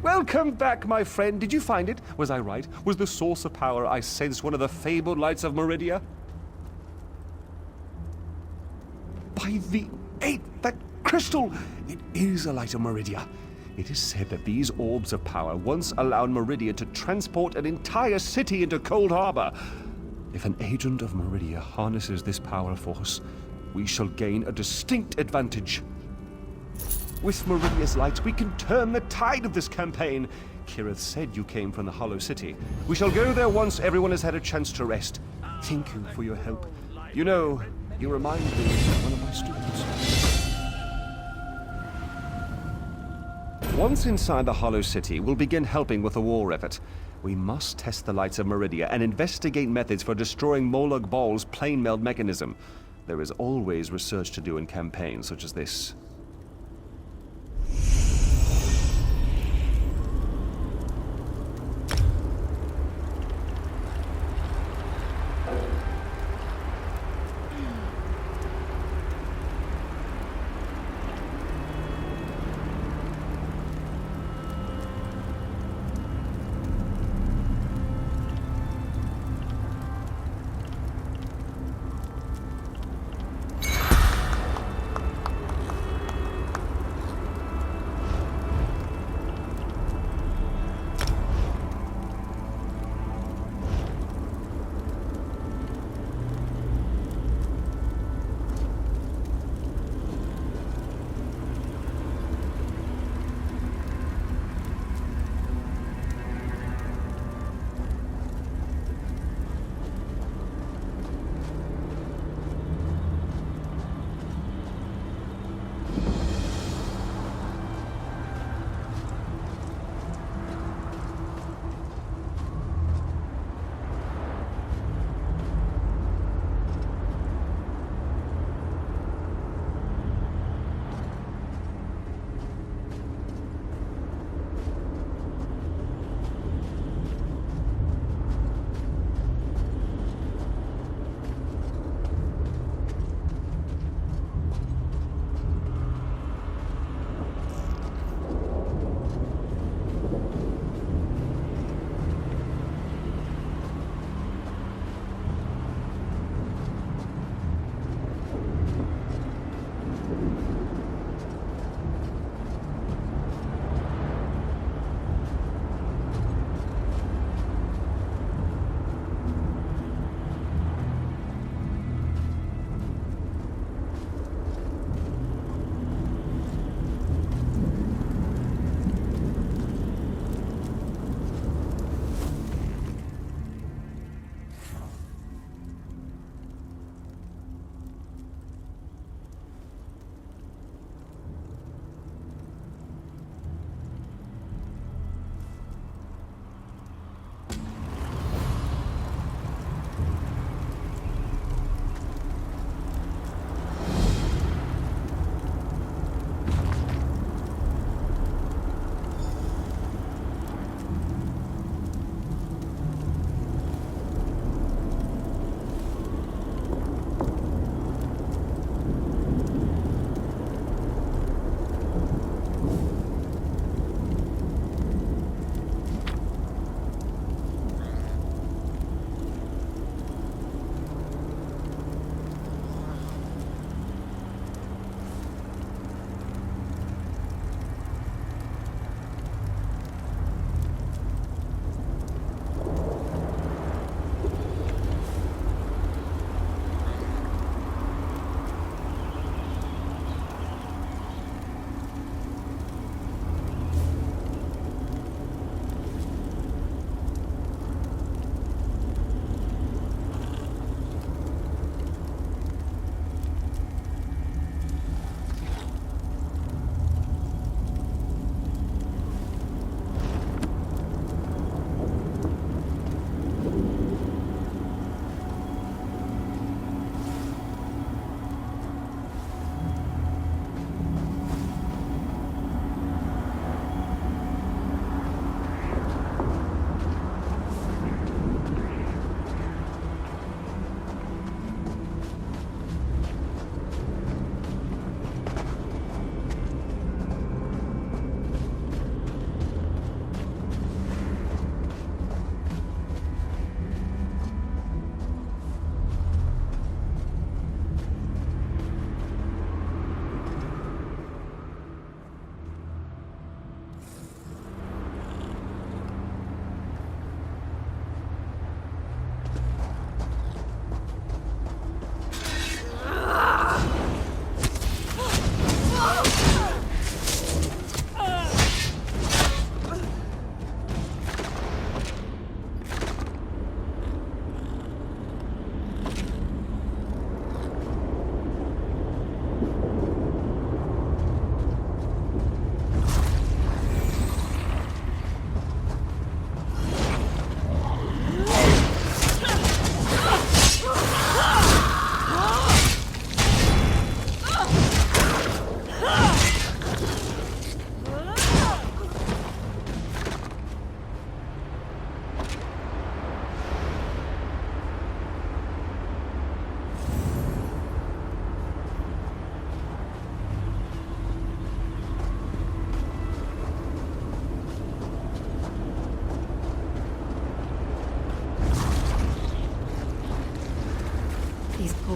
Welcome back, my friend. Did you find it? Was I right? Was the source of power I sensed one of the fabled lights of Meridia? By the eighth, that crystal! It is a light of Meridia. It is said that these orbs of power once allowed Meridia to transport an entire city into Cold Harbor. If an agent of Meridia harnesses this power force, we shall gain a distinct advantage. With Meridia's light, we can turn the tide of this campaign. Kirith said you came from the Hollow City. We shall go there once everyone has had a chance to rest. Thank you for your help. You know, you remind me of one of my students. Once inside the Hollow City, we'll begin helping with the war effort. We must test the lights of Meridia and investigate methods for destroying Molag Bal's plane meld mechanism. There is always research to do in campaigns such as this.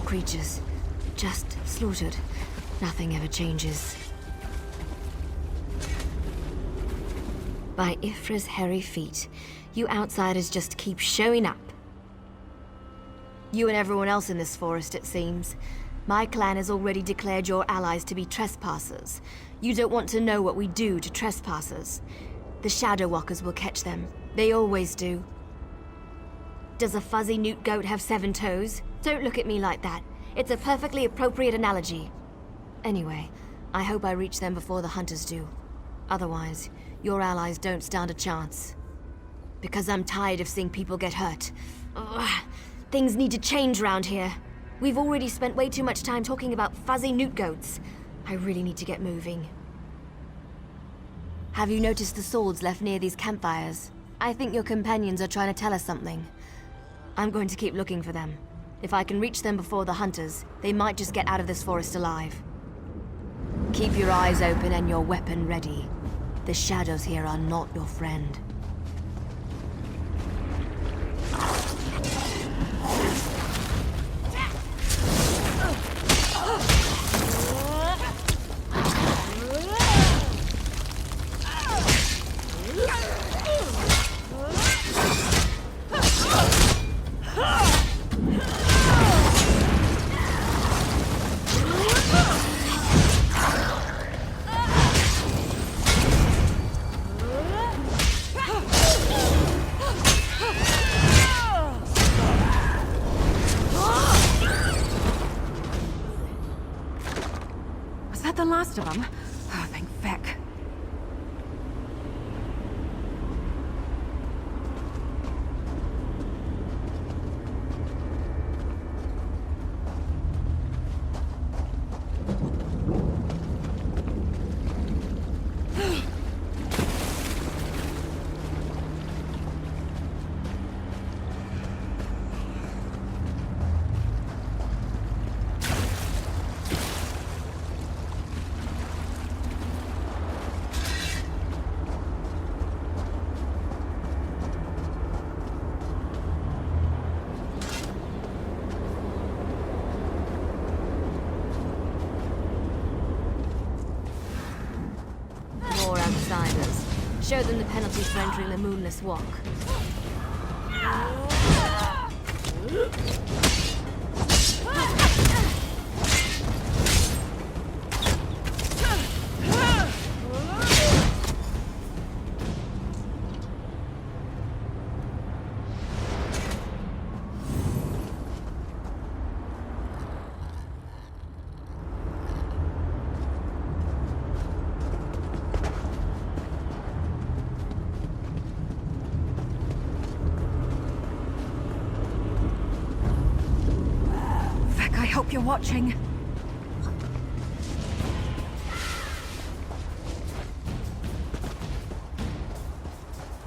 Horrible creatures. Just slaughtered. Nothing ever changes. By Ifra's hairy feet, you outsiders just keep showing up. You and everyone else in this forest, it seems. My clan has already declared your allies to be trespassers. You don't want to know what we do to trespassers. The Shadow Walkers will catch them. They always do. Does a fuzzy newt goat have 7 toes? Don't look at me like that. It's a perfectly appropriate analogy. Anyway, I hope I reach them before the hunters do. Otherwise, your allies don't stand a chance. Because I'm tired of seeing people get hurt. Ugh. Things need to change around here. We've already spent way too much time talking about fuzzy newt goats. I really need to get moving. Have you noticed the swords left near these campfires? I think your companions are trying to tell us something. I'm going to keep looking for them. If I can reach them before the hunters, they might just get out of this forest alive. Keep your eyes open and your weapon ready. The shadows here are not your friend. The last of them? Oh, thank feck. Show them the penalty for entering the Moonless Walk. I hope you're watching.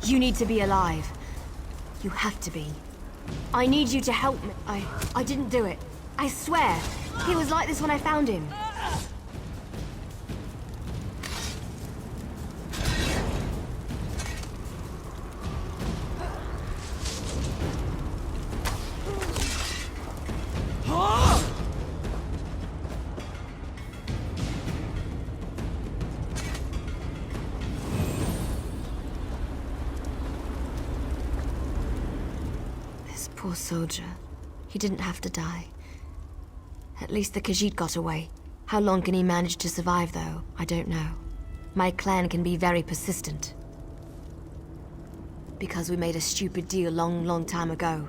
You need to be alive. You have to be. I need you to help me. I didn't do it. I swear. He was like this when I found him. Poor soldier. He didn't have to die. At least the Khajiit got away. How long can he manage to survive, though? I don't know. My clan can be very persistent. Because we made a stupid deal long time ago.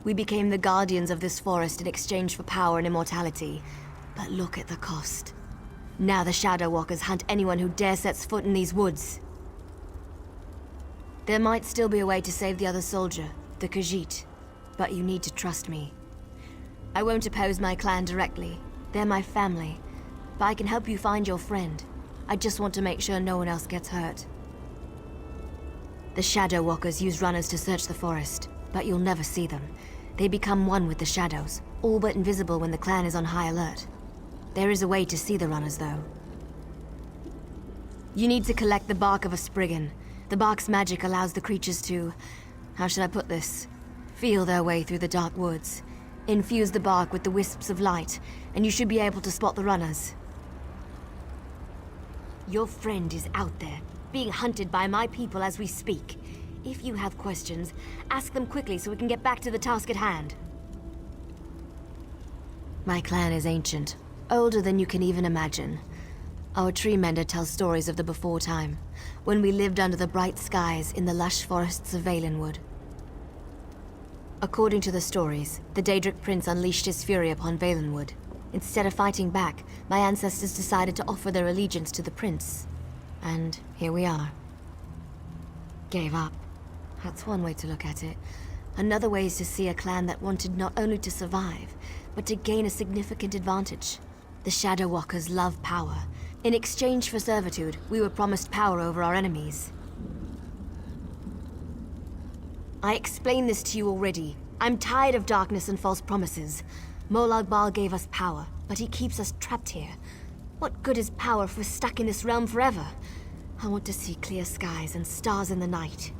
We became the guardians of this forest in exchange for power and immortality. But look at the cost. Now the Shadow Walkers hunt anyone who dare sets foot in these woods. There might still be a way to save the other soldier, the Khajiit. But you need to trust me. I won't oppose my clan directly. They're my family. But I can help you find your friend. I just want to make sure no one else gets hurt. The Shadow Walkers use runners to search the forest, but you'll never see them. They become one with the shadows, all but invisible when the clan is on high alert. There is a way to see the runners, though. You need to collect the bark of a Spriggan. The bark's magic allows the creatures to... how should I put this? Feel their way through the dark woods. Infuse the bark with the wisps of light, and you should be able to spot the runners. Your friend is out there, being hunted by my people as we speak. If you have questions, ask them quickly so we can get back to the task at hand. My clan is ancient, older than you can even imagine. Our tree mender tells stories of the before time, when we lived under the bright skies in the lush forests of Valenwood. According to the stories, the Daedric prince unleashed his fury upon Valenwood. Instead of fighting back, my ancestors decided to offer their allegiance to the prince. And here we are. Gave up. That's one way to look at it. Another way is to see a clan that wanted not only to survive, but to gain a significant advantage. The Shadow Walkers love power. In exchange for servitude, we were promised power over our enemies. I explained this to you already. I'm tired of darkness and false promises. Molag Bal gave us power, but he keeps us trapped here. What good is power if we're stuck in this realm forever? I want to see clear skies and stars in the night.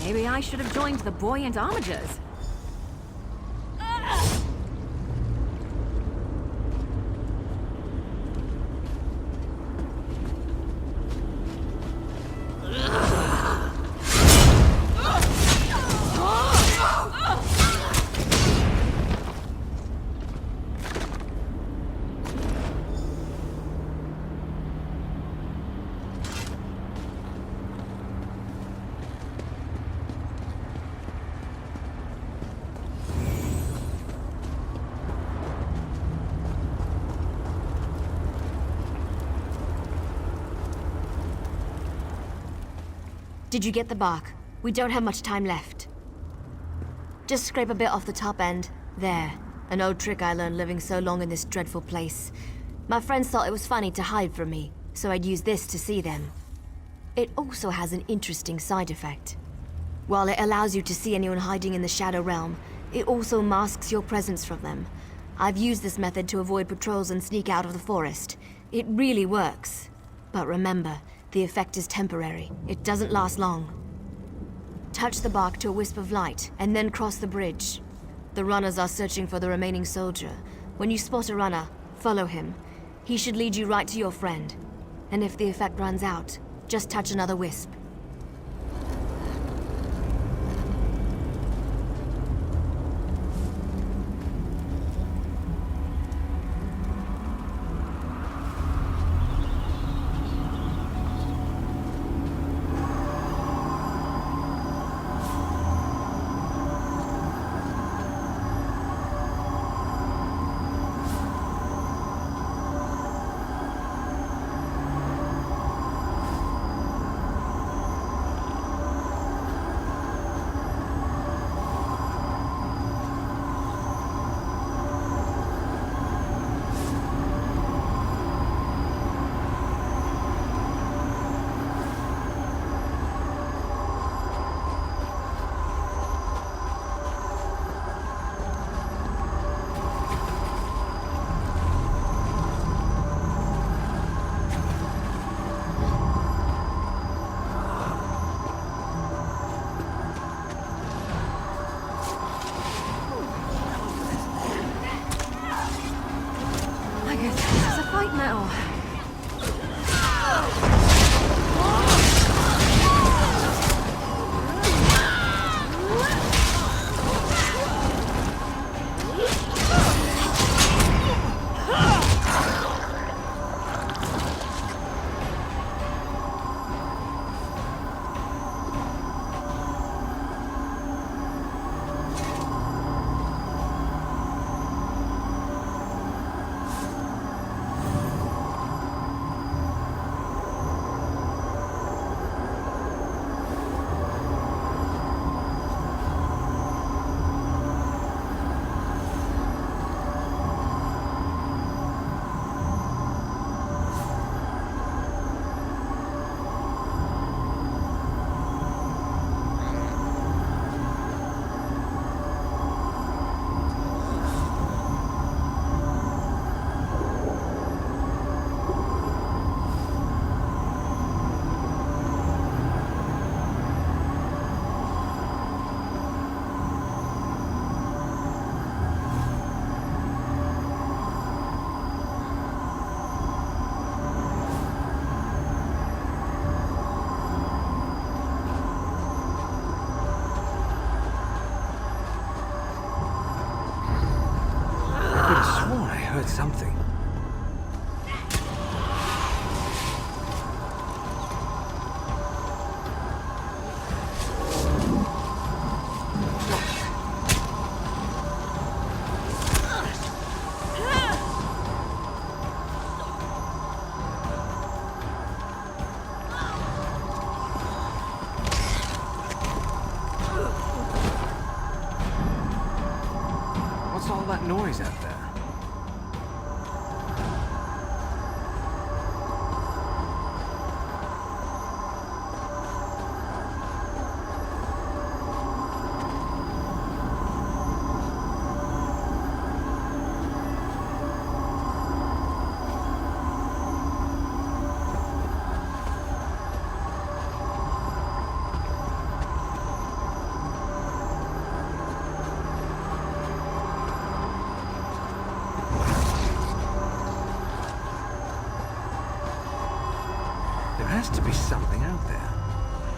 Maybe I should have joined the buoyant homagers. Did you get the bark? We don't have much time left. Just scrape a bit off the top end. There. An old trick I learned living so long in this dreadful place. My friends thought it was funny to hide from me, so I'd use this to see them. It also has an interesting side effect. While it allows you to see anyone hiding in the Shadow Realm, it also masks your presence from them. I've used this method to avoid patrols and sneak out of the forest. It really works. But remember, the effect is temporary. It doesn't last long. Touch the bark to a wisp of light, and then cross the bridge. The runners are searching for the remaining soldier. When you spot a runner, follow him. He should lead you right to your friend. And if the effect runs out, just touch another wisp. heard something. What's all that noise out there? There has to be something out there.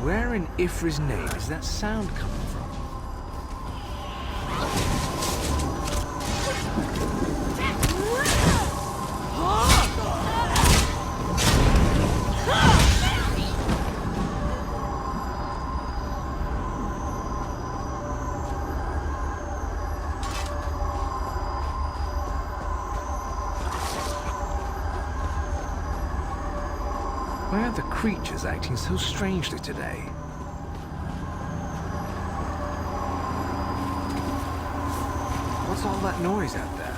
Where in Ifra's name is that sound coming from? Why are the creatures acting so strangely today? What's all that noise out there?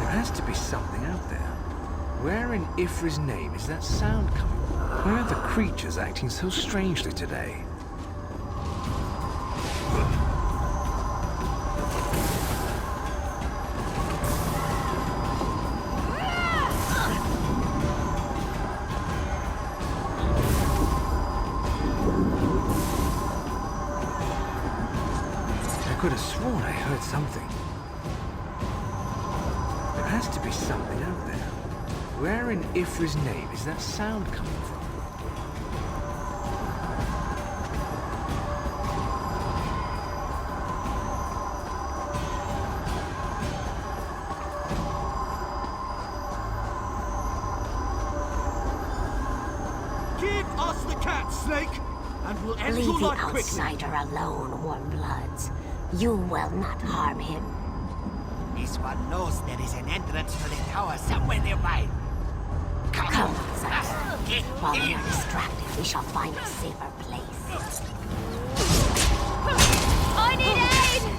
There has to be something out there. Where in Ifra's name is that sound coming from? Why are the creatures acting so strangely today? I could have sworn I heard something. There has to be something out there. Where in Ifra's name is that sound coming from? Give us the cat, Snake, and we'll end your Leave the life quickly. outsider alone, Warmbloods. You will not harm him. This one knows there is an entrance to the tower somewhere nearby. Come, outsider. Get While we in! are distracted, we shall find a safer place. I need aid!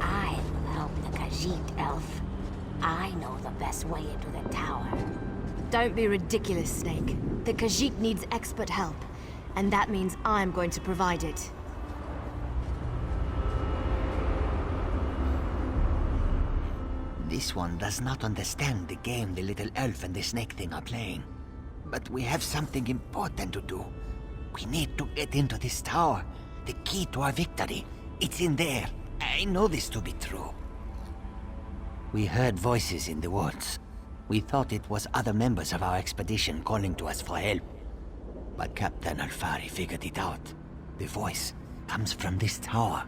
I'll help the Khajiit elf. I know the best way into the tower. Don't be ridiculous, Snake. The Khajiit needs expert help, and that means I'm going to provide it. This one does not understand the game the little elf and the snake thing are playing. But we have something important to do. We need to get into this tower. The key to our victory. It's in there. I know this to be true. We heard voices in the woods. We thought it was other members of our expedition calling to us for help. But Captain Alfari figured it out. The voice comes from this tower.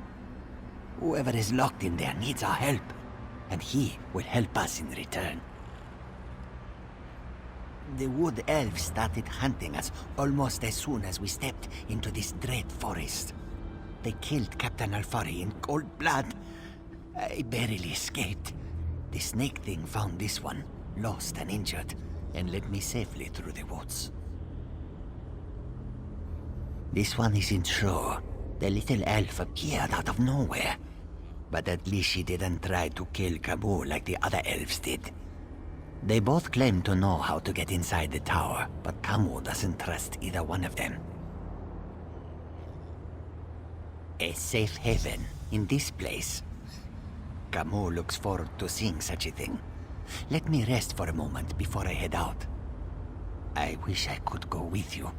Whoever is locked in there needs our help, and he will help us in return. The wood elves started hunting us almost as soon as we stepped into this dread forest. They killed Captain Alfari in cold blood. I barely escaped. The snake thing found this one, lost and injured, and led me safely through the woods. This one isn't sure. The little elf appeared out of nowhere. But at least she didn't try to kill Kabul like the other elves did. They both claim to know how to get inside the tower, but Kamu doesn't trust either one of them. A safe haven in this place. Camus looks forward to seeing such a thing. Let me rest for a moment before I head out. I wish I could go with you,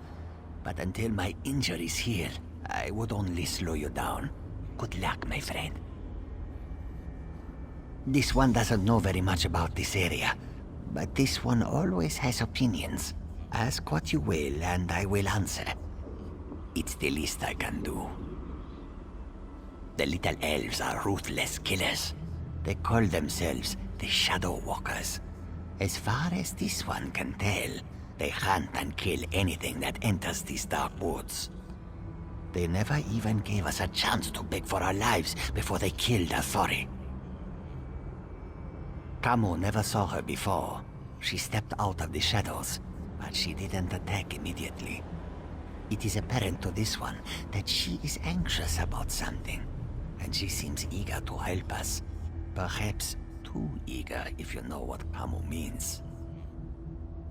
but until my injuries heal, I would only slow you down. Good luck, my friend. This one doesn't know very much about this area, but this one always has opinions. Ask what you will, and I will answer. It's the least I can do. The little elves are ruthless killers. They call themselves the Shadow Walkers. As far as this one can tell, they hunt and kill anything that enters these dark woods. They never even gave us a chance to beg for our lives before they killed Athori. Camus never saw her before. She stepped out of the shadows, but she didn't attack immediately. It is apparent to this one that she is anxious about something, and she seems eager to help us. Perhaps too eager, if you know what Camus means.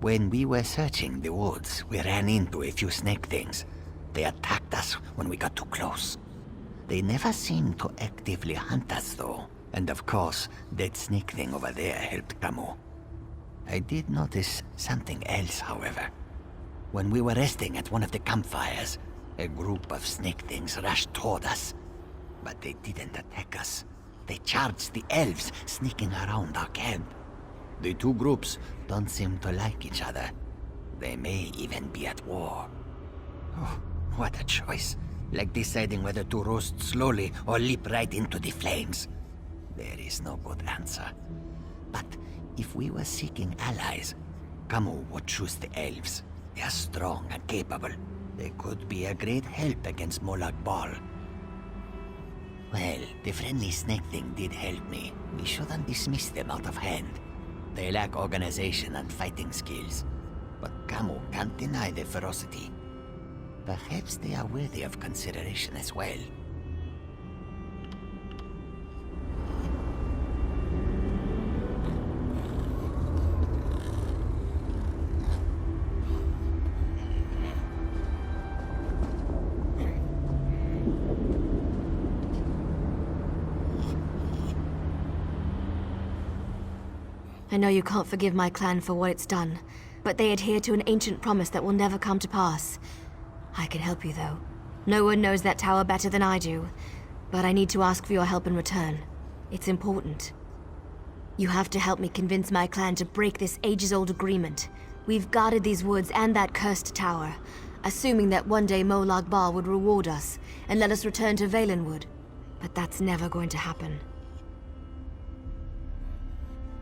When we were searching the woods, we ran into a few snake things. They attacked us when we got too close. They never seemed to actively hunt us, though. And of course, that snake thing over there helped Camus. I did notice something else, however. When we were resting at one of the campfires, a group of snake things rushed toward us. But they didn't attack us. They charged the elves sneaking around our camp. The two groups don't seem to like each other. They may even be at war. Oh, what a choice. Like deciding whether to roast slowly or leap right into the flames. There is no good answer. But if we were seeking allies, Camus would choose the elves. They are strong and capable. They could be a great help against Molag Bal. Well, the friendly snake thing did help me. We shouldn't dismiss them out of hand. They lack organization and fighting skills. But Camus can't deny their ferocity. Perhaps they are worthy of consideration as well. I know you can't forgive my clan for what it's done, but they adhere to an ancient promise that will never come to pass. I can help you, though. No one knows that tower better than I do, but I need to ask for your help in return. It's important. You have to help me convince my clan to break this ages-old agreement. We've guarded these woods and that cursed tower, assuming that one day Molag Bal would reward us and let us return to Valenwood. But that's never going to happen.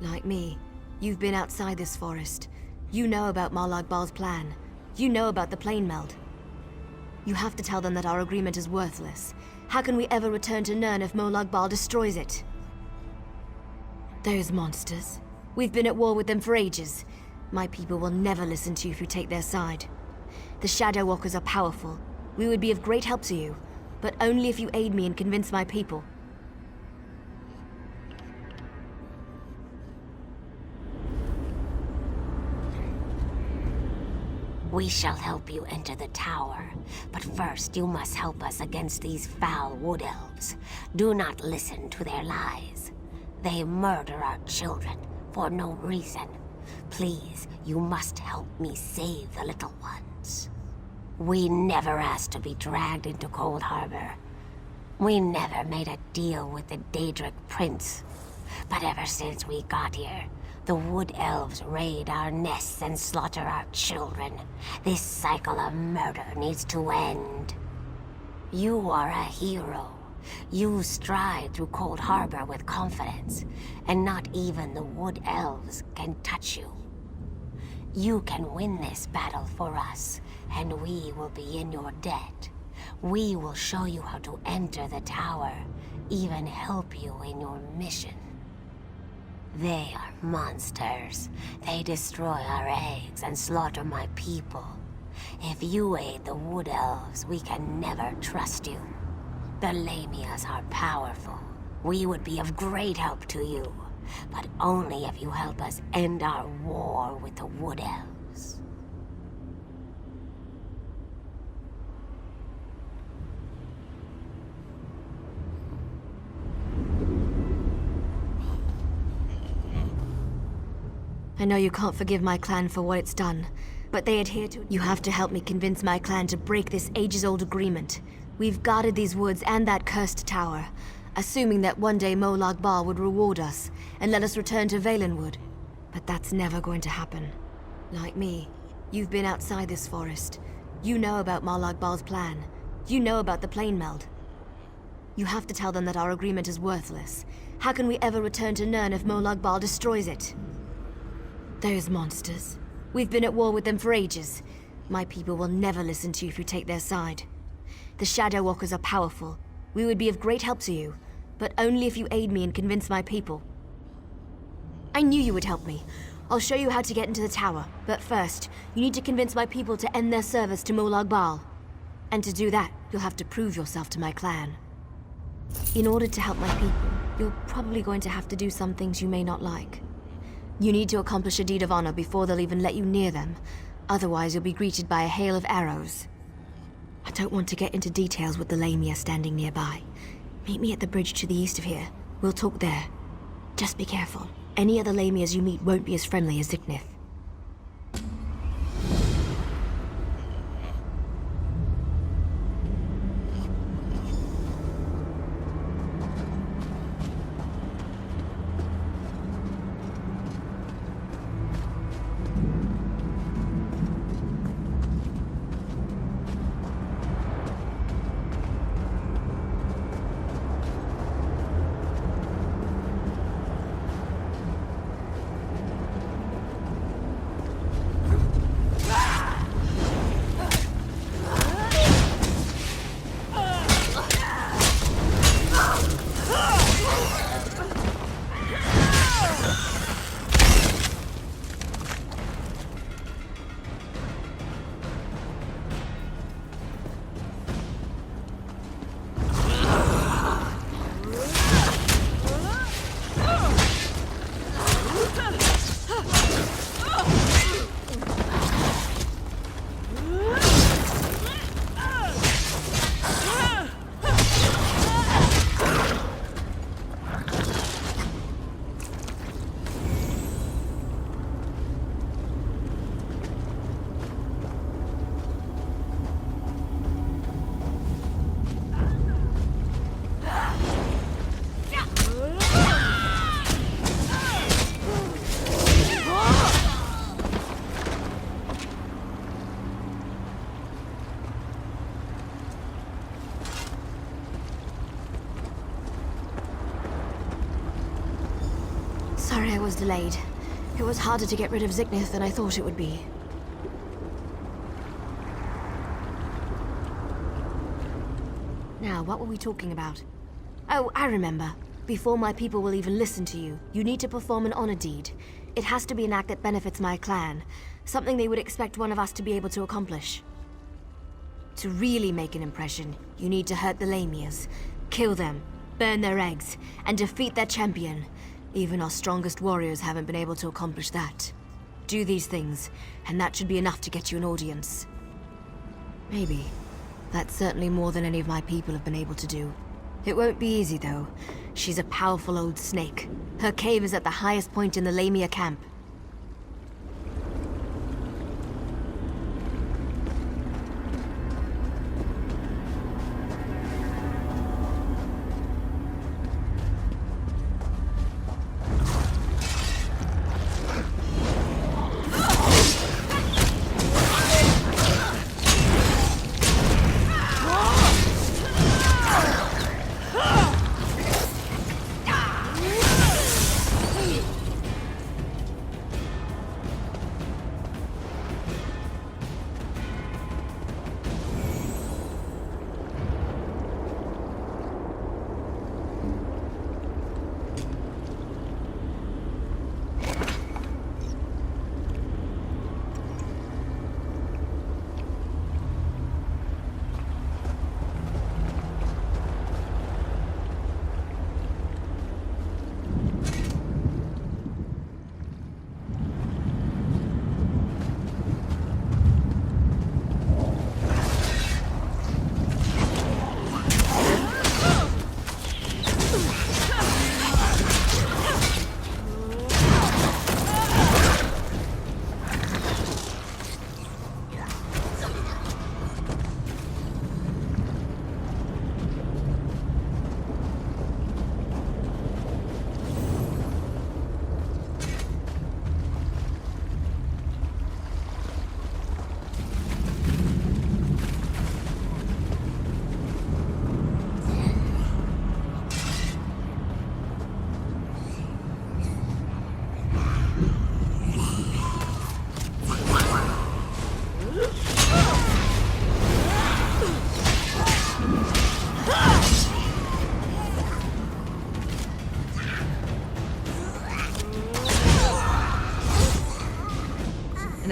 Like me, you've been outside this forest. You know about Molag Bal's plan. You know about the plane meld. You have to tell them that our agreement is worthless. How can we ever return to Nirn if Molag Bal destroys it? Those monsters. We've been at war with them for ages. My people will never listen to you if you take their side. The Shadow Walkers are powerful. We would be of great help to you, but only if you aid me and convince my people. We shall help you enter the tower, but first you must help us against these foul wood elves. Do not listen to their lies. They murder our children for no reason. Please, you must help me save the little ones. We never asked to be dragged into Cold Harbor. We never made a deal with the Daedric Prince. But ever since we got here, the wood elves raid our nests and slaughter our children. This cycle of murder needs to end. You are a hero. You stride through Cold Harbor with confidence, and not even the wood elves can touch you. You can win this battle for us, and we will be in your debt. We will show you how to enter the tower, even help you in your mission. They are monsters. They destroy our eggs and slaughter my people. If you aid the Wood Elves, we can never trust you. The Lamias are powerful. We would be of great help to you, but only if you help us end our war with the Wood Elves. know you can't forgive my clan for what it's done, but they adhere to it. You have to help me convince my clan to break this ages-old agreement. We've guarded these woods and that cursed tower, assuming that one day Molag Bal would reward us and let us return to Valenwood. But that's never going to happen. Like me, you've been outside this forest. You know about Molag Bal's plan. You know about the plane meld. You have to tell them that our agreement is worthless. How can we ever return to Nirn if Molag Bal destroys it? Those monsters. We've been at war with them for ages. My people will never listen to you if you take their side. The Shadow Walkers are powerful. We would be of great help to you, but only if you aid me and convince my people. I knew you would help me. I'll show you how to get into the tower, but first, you need to convince my people to end their service to Molag Bal. And to do that, you'll have to prove yourself to my clan. In order to help my people, you're probably going to have to do some things you may not like. You need to accomplish a deed of honor before they'll even let you near them. Otherwise, you'll be greeted by a hail of arrows. I don't want to get into details with the Lamia standing nearby. Meet me at the bridge to the east of here. We'll talk there. Just be careful. Any other Lamias you meet won't be as friendly as Ziknith. Sorry I was delayed. It was harder to get rid of Ziknith than I thought it would be. Now, what were we talking about? Oh, I remember. Before my people will even listen to you, you need to perform an honor deed. It has to be an act that benefits my clan. Something they would expect one of us to be able to accomplish. To really make an impression, you need to hurt the Lamias, kill them, burn their eggs, and defeat their champion. Even our strongest warriors haven't been able to accomplish that. Do these things, and that should be enough to get you an audience. Maybe. That's certainly more than any of my people have been able to do. It won't be easy, though. She's a powerful old snake. Her cave is at the highest point in the Lamia camp.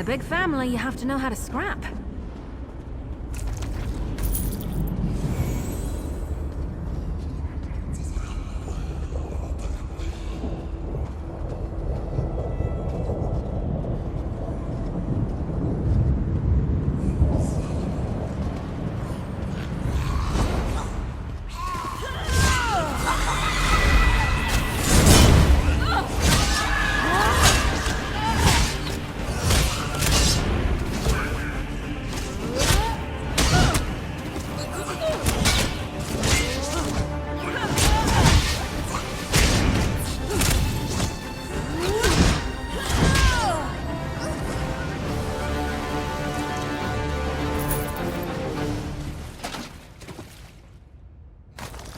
a big family, you have to know how to scrap.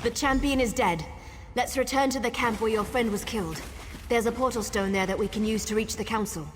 The champion is dead. Let's return to the camp where your friend was killed. There's a portal stone there that we can use to reach the council.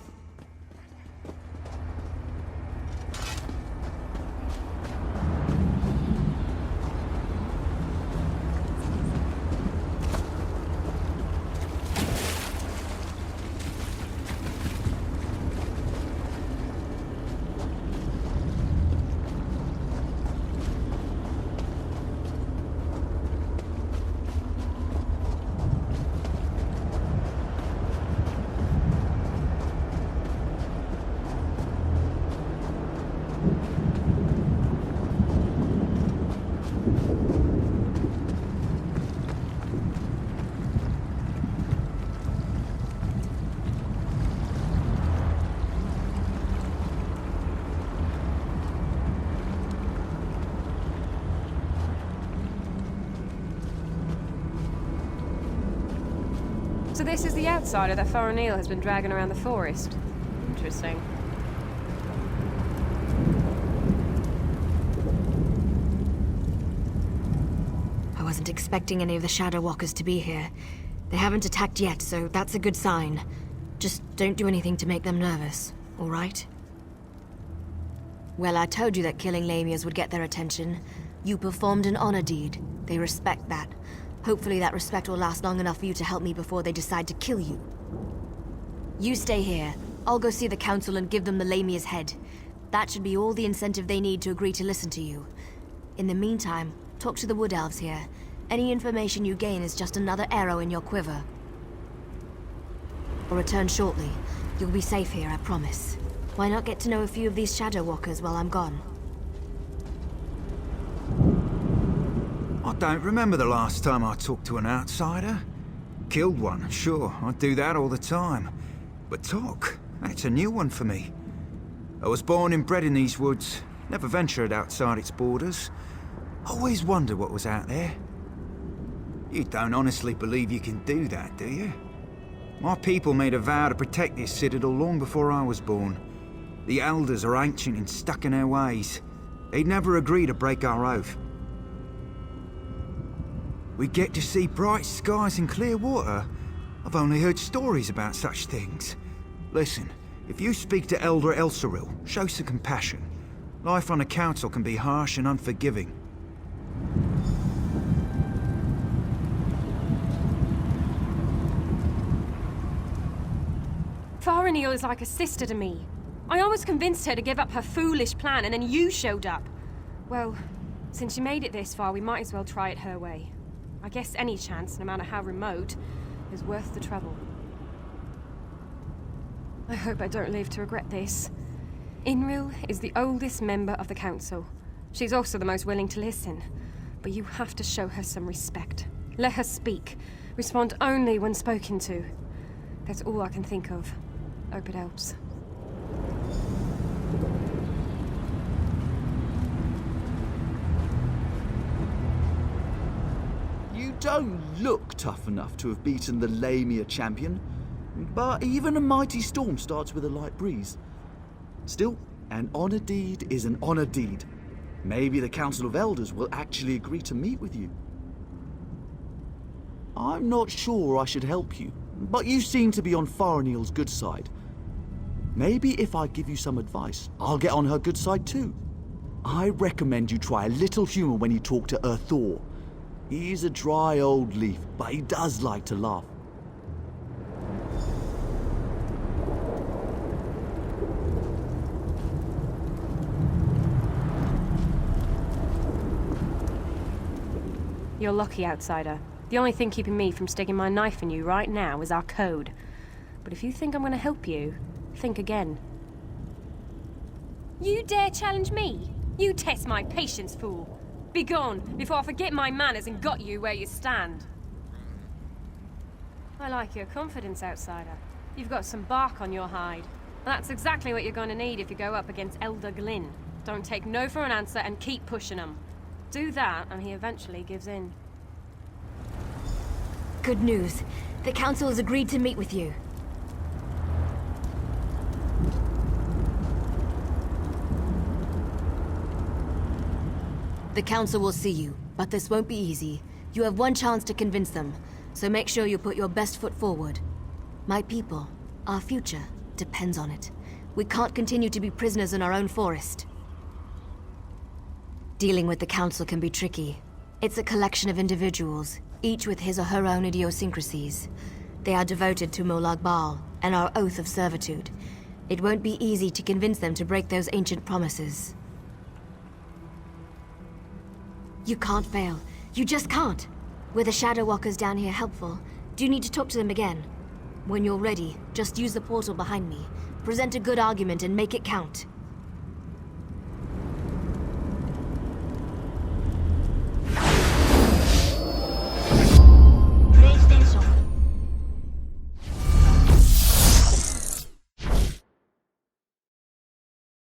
So this is the outsider that Faranil has been dragging around the forest. Interesting. I wasn't expecting any of the Shadow Walkers to be here. They haven't attacked yet, so that's a good sign. Just don't do anything to make them nervous, all right? Well, I told you that killing Lamias would get their attention. You performed an honor deed. They respect that. Hopefully that respect will last long enough for you to help me before they decide to kill you. You stay here. I'll go see the council and give them the Lamia's head. That should be all the incentive they need to agree to listen to you. In the meantime, talk to the Wood Elves here. Any information you gain is just another arrow in your quiver. I'll return shortly. You'll be safe here, I promise. Why not get to know a few of these Shadow Walkers while I'm gone? I don't remember the last time I talked to an outsider. Killed one, sure, I do that all the time. But talk, that's a new one for me. I was born and bred in these woods, never ventured outside its borders. Always wondered what was out there. You don't honestly believe you can do that, do you? My people made a vow to protect this citadel long before I was born. The elders are ancient and stuck in their ways. They'd never agree to break our oath. We get to see bright skies and clear water. I've only heard stories about such things. Listen, if you speak to Elder Elsoril, show some compassion. Life on a council can be harsh and unforgiving. Faranil is like a sister to me. I almost convinced her to give up her foolish plan, and then you showed up. Well, since she made it this far, we might as well try it her way. I guess any chance, no matter how remote, is worth the trouble. I hope I don't live to regret this. Inril is the oldest member of the council. She's also the most willing to listen. But you have to show her some respect. Let her speak. Respond only when spoken to. That's all I can think of. Hope it helps. You don't look tough enough to have beaten the Lamia champion, but even a mighty storm starts with a light breeze. Still, an honor deed is an honor deed. Maybe the Council of Elders will actually agree to meet with you. I'm not sure I should help you, but you seem to be on Faranil's good side. Maybe if I give you some advice, I'll get on her good side too. I recommend you try a little humor when you talk to Thor. He's a dry old leaf, but he does like to laugh. You're lucky, outsider. The only thing keeping me from sticking my knife in you right now is our code. But if you think I'm gonna help you, think again. You dare challenge me? You test my patience, fool. Begone, before I forget my manners and got you where you stand. I like your confidence, outsider. You've got some bark on your hide. That's exactly what you're gonna need if you go up against Elder Glynn. Don't take no for an answer and keep pushing him. Do that, and he eventually gives in. Good news. The Council has agreed to meet with you. The Council will see you, but this won't be easy. You have one chance to convince them, so make sure you put your best foot forward. My people, our future, depends on it. We can't continue to be prisoners in our own forest. Dealing with the Council can be tricky. It's a collection of individuals, each with his or her own idiosyncrasies. They are devoted to Molag Bal and our oath of servitude. It won't be easy to convince them to break those ancient promises. You can't fail. You just can't. Were the Shadow Walkers down here helpful? Do you need to talk to them again? When you're ready, just use the portal behind me. Present a good argument and make it count.